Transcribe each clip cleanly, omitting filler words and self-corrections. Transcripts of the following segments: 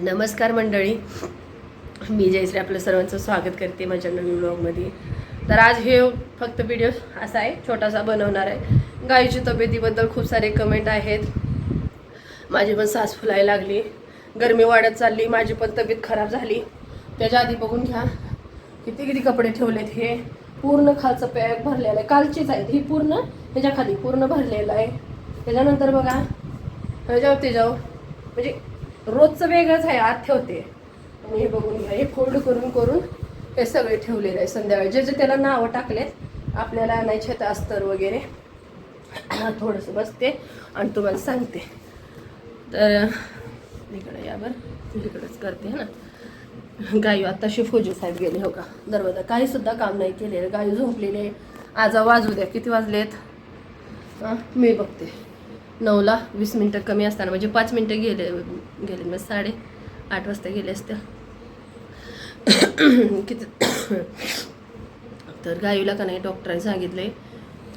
नमस्कार मंडळी, मी जयश्री आपलं सर्वांचं स्वागत करते माझ्या नवीन व्लॉगमध्ये. तर आज हे फक्त व्हिडिओ असा आहे, छोटासा बनवणार आहे. गाईची तब्येतीबद्दल खूप सारे कमेंट आहेत. माझी पण सास फुलायला लागली, गरमी वाढत चालली, माझी पण तब्येत खराब झाली. त्याच्या आधी बघून घ्या किती किती कपडे ठेवलेत. हे पूर्ण खालचं पॅक भरलेलं आहे, कालचीच आहेत ही पूर्ण, ह्याच्या खाली पूर्ण भरलेलं आहे. त्याच्यानंतर बघा ह्याच्यावर त्याच्यावर म्हणजे रोजचं वेगळंच आहे, आत ठेवते. आणि हे बघून घ्या, हे फोल्ड करून करून हे सगळे ठेवलेलं आहे. संध्याकाळी जे जे त्याला नावं टाकलेत आपल्याला आणायचे आहेत, अस्तर वगैरे. थोडंसं बसते आणि तुम्हाला सांगते. तर इकडे या बरं, इकडेच करते ना. गाई आत्ताशी फौजी साहेब गेले हो का, दरवाजा काहीसुद्धा काम नाही केलेलं, गाई झोपलेले. आज वाजू द्या, किती वाजलेत मी बघते. 9ला 20 मिनटं कमी असताना, म्हणजे 5 मिनटं गेले मग 8:30 वाजता गेले असते किती. तर गाईला का नाही डॉक्टरांनी सांगितले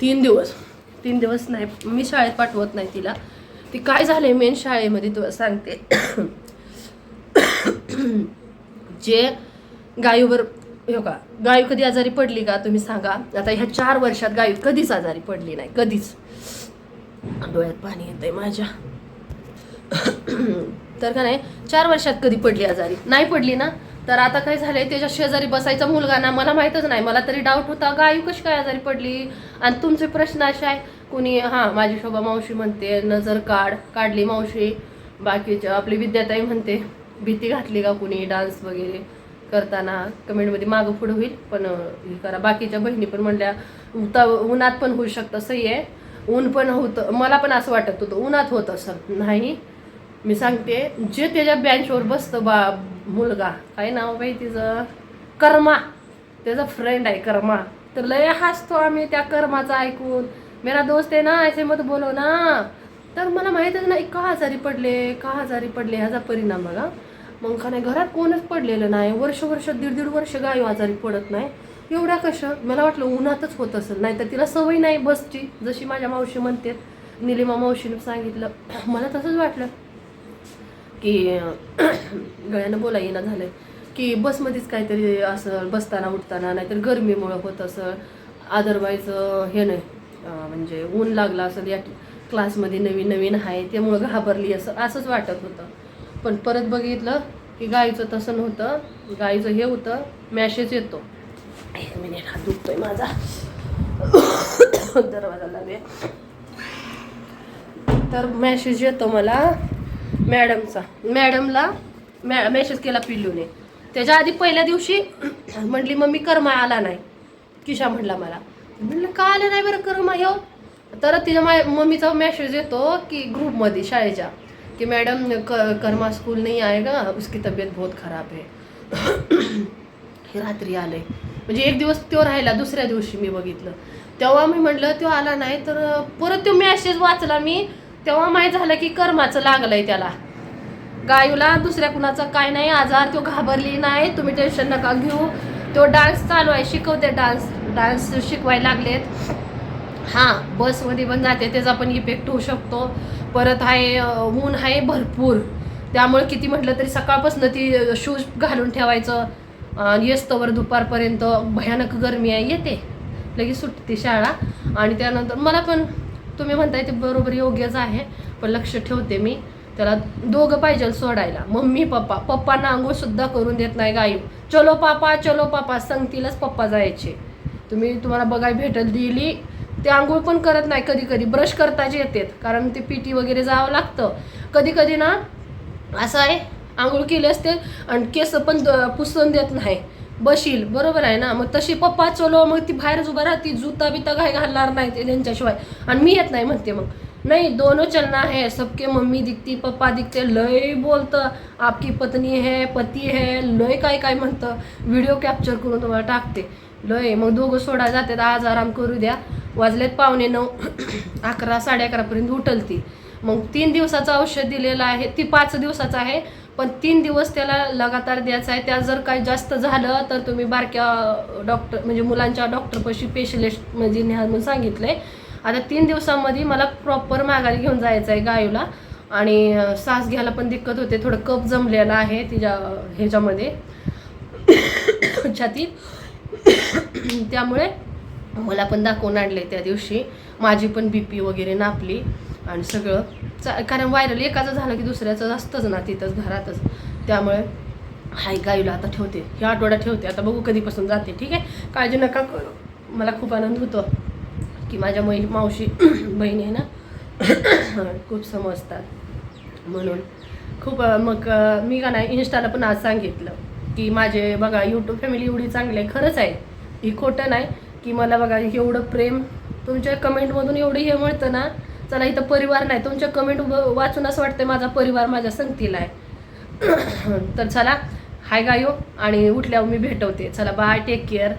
3 दिवस नाही, मी शाळेत पाठवत नाही तिला. ती काय झाले मेन शाळेमध्ये तुला सांगते. जे गायूवर हो का, गायू कधी आजारी पडली का तुम्ही सांगा. आता ह्या 4 वर्षात गायू कधीच आजारी पडली नाही, कधीच. डोळ्यात पाणी येतंय माझ्या. तर का नाही 4 वर्षात कधी पडली आजारी नाही, पडली ना. तर आता काय झालंय, त्याच्या शेजारी बसायचा मुलगा ना, मला माहीतच नाही, मला तरी डाऊट होता गायू कशी काय आजारी पडली. आणि तुमचे प्रश्न असे आहे, कुणी माझी शोभा मावशी म्हणते नजर काढली मावशी, बाकीच्या आपली विद्याताई म्हणते भीती घातली का कुणी डान्स वगैरे करताना. कमेंटमध्ये मागं पुढं होईल पण हे करा. बाकीच्या बहिणी पण म्हणल्या उन्हात पण होऊ शकतं, सही आहे, ऊन पण होतं. मला पण असं वाटत होतं उन्हात होत असं नाही. मी सांगते, जे त्याच्या बेंचवर बसतं मुलगा, काय नाव बाई तिचं, कर्मा, त्याचा फ्रेंड आहे कर्मा. तर लय हसतो आम्ही त्या कर्माचं ऐकून. मेरा दोस्त आहे ना, ऐसे मत बोलो ना. तर मला माहीतच नाही का आजारी पडले ह्याचा परिणाम बघा. मग का नाही घरात कोणच पडलेलं नाही, वर्ष 1.5 वर्ष गायू आजारी पडत नाही. एवढ्या कशा, मला वाटलं उन्हातच होत असेल, नाही तर तिला सवय नाही बसची, जशी माझ्या मावशी म्हणते, निलिमा मावशीने सांगितलं. मला तसंच वाटलं की गळ्यानं बोला येणं झालंय की बसमध्येच काहीतरी असं बसताना उठताना, नाहीतर गरमीमुळं होत असं. अदरवाईज हे नाही, म्हणजे ऊन लागलं असं, या क्लासमध्ये नवीन आहे त्यामुळं घाबरली असंच वाटत होतं. पण परत बघितलं की गाईचं तसं नव्हतं. गाईचं हे होतं, मॅसेज येतो. 1 मिनिट, हात दुखतोय माझा, दरवाजा लावे. तर मेसेज येतो मला मॅडमला मेसेज केला पिल्लूने. त्याच्या आधी पहिल्या दिवशी म्हटली मम्मी कर्मा आला नाही. किशा म्हणला मला, म्हटलं का आलं नाही बरं कर्मा ह्यो. तर तिच्या मम्मीचा मेसेज येतो की ग्रुपमध्ये शाळेच्या कि मैडम कर्मा स्कूल नहीं आएगा, उसकी तबीयत बहुत खराब है. हे रात्री आलंय, म्हणजे 1 दिवस तो राहिला. दुसऱ्या दिवशी मी बघितलं तेव्हा मी म्हटलं तो आला नाही. तर परत तो मेसेज वाचला मी, तेव्हा माहीत झालं की कर्माचं लागलंय त्याला. गायूला दुसऱ्या कुणाचा काय नाही आजार, तो घाबरली नाही, तुम्ही टेन्शन नका घेऊ. तो डान्स चालू आहे, शिकवते डान्स शिकवायला लागलेत. बसमध्ये पण जाते, त्याचा पण इफेक्ट होऊ शकतो. परत आहे ऊन आहे भरपूर, त्यामुळे किती म्हटलं तरी सकाळपासून ती शूज घालून ठेवायचं. येस्तवर दुपारपर्यंत भयानक गरमी आहे, येते लगेच सुटते शाळा. आणि त्यानंतर मला पण तुम्ही म्हणताय ते बरोबर योग्यच आहे, पण लक्ष ठेवते मी. त्याला दोघं पाहिजे सोडायला, मम्मी पप्पांना आंघोळसुद्धा करून देत नाही गायू. चलो पापा सांगतीलच पप्पा जायचे. तुम्हाला बघायला भेटल दिली, ते आंघोळ पण करत नाही. कधी ब्रश करताच येतात, कारण ते पीटी वगैरे जावं लागतं. कधी ना असं आहे, आंघोळ केली असते आणि केस पण पुसून देत नाही, बशील बरोबर आहे ना. मग तशी पप्पा चलो, मग ती बाहेरच उभा राहते, जुता बिता काय घालणार नाही ते त्यांच्याशिवाय. आणि मी येत नाही म्हणते, मग नाही दोनों चलना है, सबके मम्मी दिखती पप्पा दिखते. लय बोलतं, आपकी पत्नी है पती है, लय काय म्हणतं. व्हिडिओ कॅप्चर करून तुम्हाला टाकते लय. मग दोघं सोडा जातात, आज आराम करू द्या. वाजलेत 9:15, 11 11:30 उठल ती. मग 3 दिवसाचं औषध दिलेलं आहे, ती 5 दिवसाचं आहे, पण 3 दिवस त्याला लगातार द्यायचं आहे. त्या जर काही जास्त झालं तर तुम्ही बारक्या डॉक्टर म्हणजे मुलांच्या डॉक्टरपाशी स्पेशलिस्ट म्हणजे न्या म्हणून सांगितलंय. आता 3 दिवसांमध्ये मला प्रॉपर माघारी घेऊन जायचं आहे गायूला. आणि श्वास घ्यायला पण दिक्कत होते, थोडं कफ जमलेला आहे तिच्या ह्याच्यामध्ये छातीत. त्यामुळे मला पण दाखवून आणले त्या दिवशी. माझी पण BP वगैरे नापली आणि सगळं कारण व्हायरल एकाचं झालं की दुसऱ्याचं असतंच ना तिथंच घरातच. त्यामुळे हाय गायूला आता ठेवते, ह्या आठवड्यात ठेवते, आता बघू कधीपासून जाते. ठीक आहे, काळजी नका करू. मला खूप आनंद होतो की माझ्या मावशी बहिणी आहे ना खूप समजतात म्हणून खूप. मग मी का नाही इंस्टाला पण आज सांगितलं की माझे बघा यूट्यूब फॅमिली एवढी चांगली आहे. खरंच आहे, ही खोटं नाही की मला बघा एवढं प्रेम तुमच्या कमेंटमधून एवढं हे मिळतं ना. चला इथं परिवार नाही, तुमच्या कमेंट वाचून असं वाटतं माझा परिवार माझ्या संगतीला आहे. तर चला हाय गायो, आणि उठल्यावर मी भेटवते. चला बाय, टेक केअर.